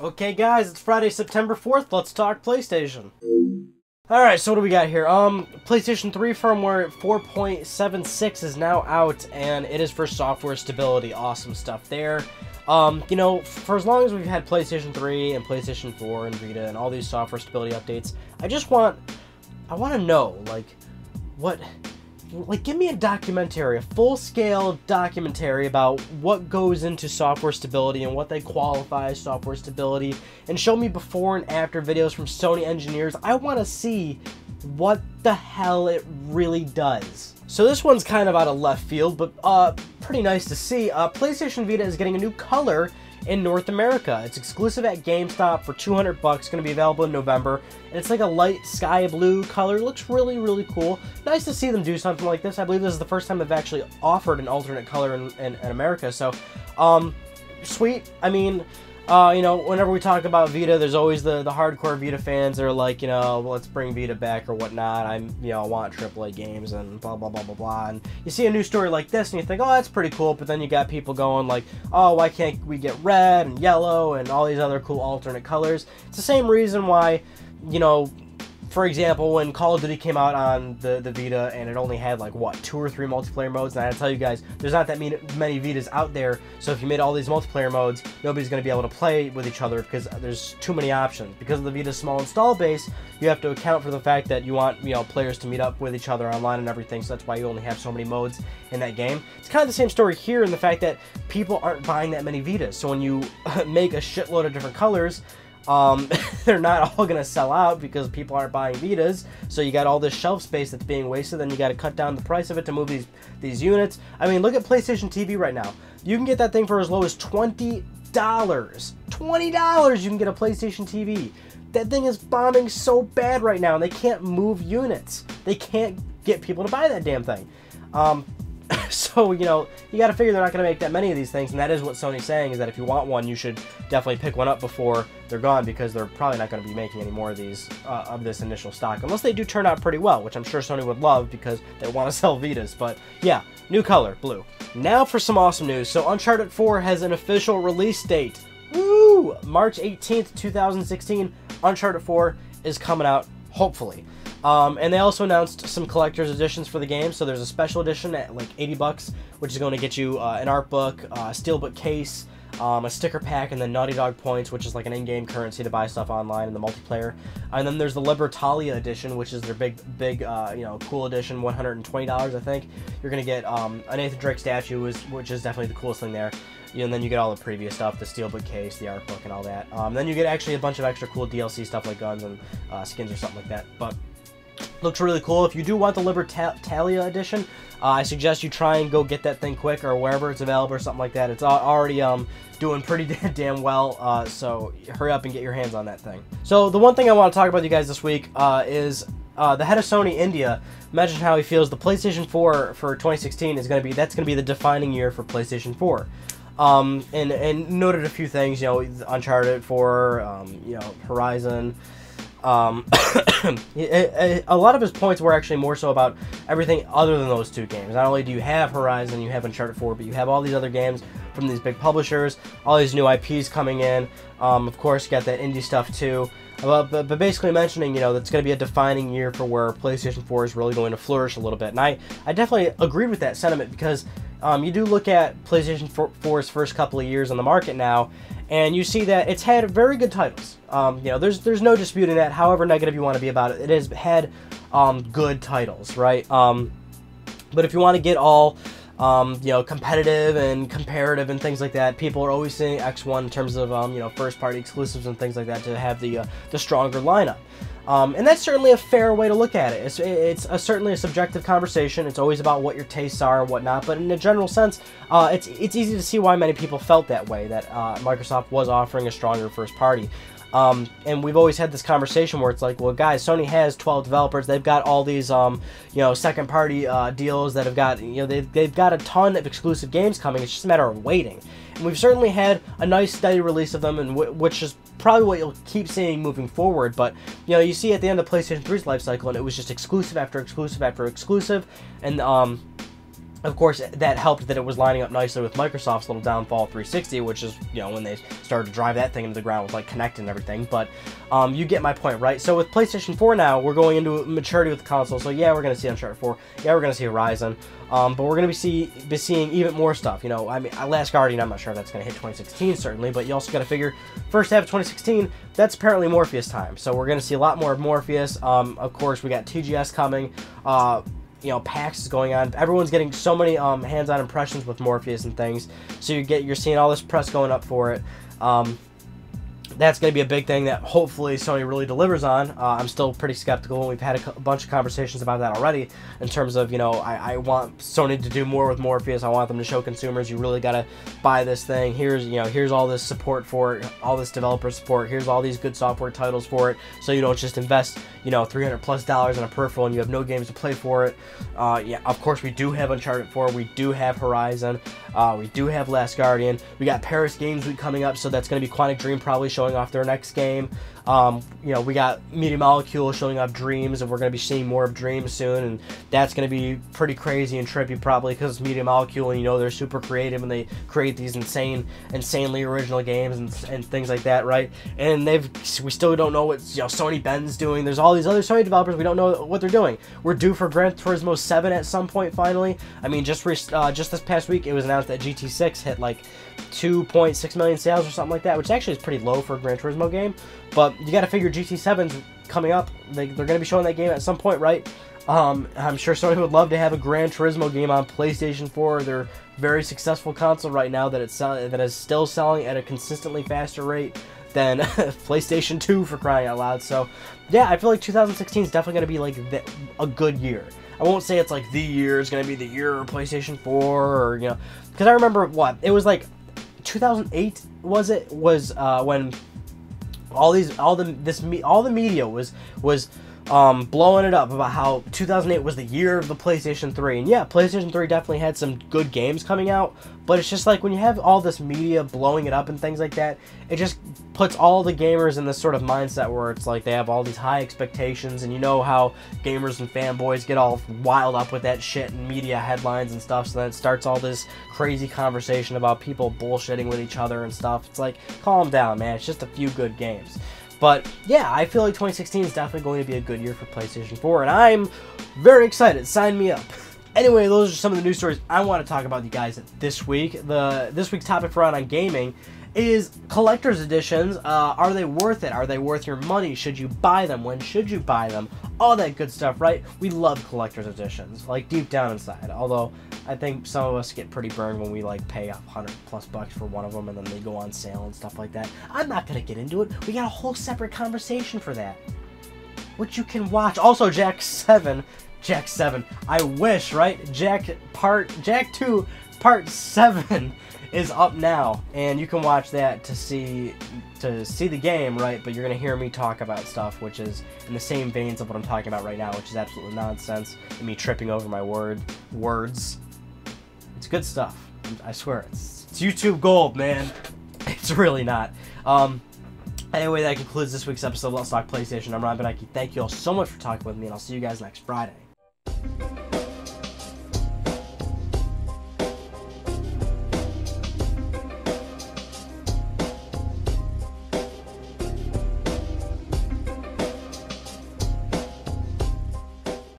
Okay guys, it's Friday, September 4th, let's talk PlayStation. Alright, so what do we got here? PlayStation 3 firmware 4.76 is now out, and it is for software stability. Awesome stuff there. You know, for as long as we've had PlayStation 3 and PlayStation 4 and Vita and all these software stability updates, I want to know, give me a documentary, a full-scale documentary about what goes into software stability and what they qualify as software stability, and show me before and after videos from Sony engineers. I want to see what the hell it really does. So this one's kind of out of left field, but pretty nice to see. PlayStation Vita is getting a new color in North America. It's exclusive at GameStop for $200. Going to be available in November. And it's like a light sky blue color. It looks really, really cool. Nice to see them do something like this. I believe this is the first time they've actually offered an alternate color in America. So, sweet. I mean, you know, whenever we talk about Vita, there's always the hardcore Vita fans that are like, you know, well, let's bring Vita back or whatnot. I want AAA games and blah, blah, blah, blah, blah. And you see a new story like this and you think, oh, that's pretty cool. But then you got people going like, oh, why can't we get red and yellow and all these other cool alternate colors? It's the same reason why, you know, for example, when Call of Duty came out on the Vita and it only had like, what, 2 or 3 multiplayer modes, and I tell you guys, there's not that many Vitas out there, so if you made all these multiplayer modes, nobody's going to be able to play with each other because there's too many options. Because of the Vita's small install base, you have to account for the fact that you want, you know, players to meet up with each other online and everything, so that's why you only have so many modes in that game. It's kind of the same story here in the fact that people aren't buying that many Vitas, so when you make a shitload of different colors, they're not all going to sell out because people aren't buying Vitas, so you got all this shelf space that's being wasted, then you got to cut down the price of it to move these units. I mean, look at PlayStation TV right now. You can get that thing for as low as $20. $20 you can get a PlayStation TV. That thing is bombing so bad right now, and they can't move units. They can't get people to buy that damn thing. So, you know, you got to figure they're not going to make that many of these things, and that is what Sony's saying, is that if you want one, you should definitely pick one up before they're gone, because they're probably not going to be making any more of these, of this initial stock, unless they do turn out pretty well, which I'm sure Sony would love because they want to sell Vitas. But yeah, new color, blue. Now for some awesome news. So Uncharted 4 has an official release date. Woo! March 18th, 2016, Uncharted 4 is coming out, hopefully. And they also announced some collector's editions for the game. So there's a special edition at like $80, which is going to get you an art book, a steelbook case, a sticker pack, and then Naughty Dog points, which is like an in-game currency to buy stuff online in the multiplayer. And then there's the Libertalia edition, which is their big, you know, cool edition, $120, I think. You're going to get a Nathan Drake statue, which is definitely the coolest thing there. And then you get all the previous stuff, the steelbook case, the art book, and all that. Then you get actually a bunch of extra cool DLC stuff like guns and skins or something like that. But looks really cool. If you do want the Libertalia edition, I suggest you try and go get that thing quick, or wherever it's available or something like that. It's already doing pretty damn well, so hurry up and get your hands on that thing. So the one thing I want to talk about with you guys this week is the head of Sony India mentioned how he feels the PlayStation 4 for 2016 is going to be the defining year for PlayStation 4. And noted a few things, you know, Uncharted 4, you know, Horizon. A lot of his points were actually more so about everything other than those two games. Not only do you have Horizon, you have Uncharted 4, but you have all these other games from these big publishers, all these new IPs coming in. Of course, you got that indie stuff too. But basically mentioning, you know, that's going to be a defining year for where PlayStation 4 is really going to flourish a little bit. And I definitely agreed with that sentiment, because you do look at PlayStation 4's first couple of years on the market now, and you see that it's had very good titles. You know, there's no disputing that, however negative you want to be about it. It has had good titles, right? But if you want to get all you know, competitive and comparative and things like that, people are always saying X1 in terms of you know, first-party exclusives and things like that to have the stronger lineup. And that's certainly a fair way to look at it. It's certainly a subjective conversation. It's always about what your tastes are and whatnot. But in a general sense, it's easy to see why many people felt that way, that Microsoft was offering a stronger first party. And we've always had this conversation where it's like, well, guys, Sony has 12 developers. They've got all these, you know, second-party deals that have got, you know, they've got a ton of exclusive games coming. It's just a matter of waiting. And we've certainly had a nice, steady release of them, and which is probably what you'll keep seeing moving forward. But, you know, you see at the end of PlayStation 3's life cycle, and it was just exclusive after exclusive after exclusive. And Of course, that helped that it was lining up nicely with Microsoft's little downfall 360, which is, you know, when they started to drive that thing into the ground with, like, Kinect and everything. But you get my point, right? So with PlayStation 4 now, we're going into maturity with the console. So yeah, we're going to see Uncharted 4. Yeah, we're going to see Horizon. But we're going to be seeing even more stuff. You know, I mean, Last Guardian, I'm not sure if that's going to hit 2016, certainly. But you also got to figure, first half of 2016, that's apparently Morpheus time. So we're going to see a lot more of Morpheus. Of course, we got TGS coming. You know, PAX is going on. Everyone's getting so many hands-on impressions with Morpheus and things. So you're seeing all this press going up for it. That's going to be a big thing that hopefully Sony really delivers on. I'm still pretty skeptical, and we've had a bunch of conversations about that already in terms of, you know, I want Sony to do more with Morpheus. I want them to show consumers, you really got to buy this thing. Here's all this support for it, all this developer support. Here's all these good software titles for it, so you don't just invest, you know, $300+ on a peripheral and you have no games to play for it. Yeah, of course, we do have Uncharted 4. We do have Horizon. We do have Last Guardian. We got Paris Games Week coming up, so that's going to be Quantic Dream probably showing off their next game. You know, we got Media Molecule showing off Dreams, and we're going to be seeing more of Dreams soon, and that's going to be pretty crazy and trippy probably because it's Media Molecule, and you know they're super creative and they create these insanely original games and things like that, right? And we still don't know what, you know, Sony Bend's doing. There's all these other Sony developers, we don't know what they're doing. We're due for Gran Turismo 7 at some point finally. I mean, just this past week it was announced that GT6 hit like 2.6 million sales or something like that, which actually is pretty low for a Gran Turismo game. But you got to figure GT7's coming up. They're going to be showing that game at some point, right? I'm sure Sony would love to have a Gran Turismo game on PlayStation 4, their very successful console right now that is still selling at a consistently faster rate than PlayStation 2, for crying out loud. So yeah, I feel like 2016 is definitely going to be like a good year. I won't say it's like the year is going to be the year of PlayStation 4, or, you know, because I remember it was like 2008 was when all the media was blowing it up about how 2008 was the year of the PlayStation 3. And yeah, PlayStation 3 definitely had some good games coming out, but it's just like when you have all this media blowing it up and things like that, it just puts all the gamers in this sort of mindset where it's like they have all these high expectations, and you know how gamers and fanboys get all wild up with that shit and media headlines and stuff, so then it starts all this crazy conversation about people bullshitting with each other and stuff. It's like, calm down, man, it's just a few good games. But yeah, I feel like 2016 is definitely going to be a good year for PlayStation 4, and I'm very excited. Sign me up. Anyway, those are some of the news stories I want to talk about with you guys this week. This week's topic for on gaming is collector's editions. Are they worth it? Are they worth your money? Should you buy them? When should you buy them? All that good stuff, right? We love collector's editions, like deep down inside. Although I think some of us get pretty burned when we like pay $100+ for one of them and then they go on sale and stuff like that. I'm not gonna get into it. We got a whole separate conversation for that, which you can watch. Also, Jak 7. I wish, right? Jak 2 Part 7 is up now, and you can watch that to see the game, right? But you're gonna hear me talk about stuff which is in the same veins of what I'm talking about right now, which is absolutely nonsense, and me tripping over my words. It's good stuff. I swear, it's YouTube gold, man. It's really not. Anyway, that concludes this week's episode of Let's Talk PlayStation. I'm Ron Benecki. Thank you all so much for talking with me, and I'll see you guys next Friday.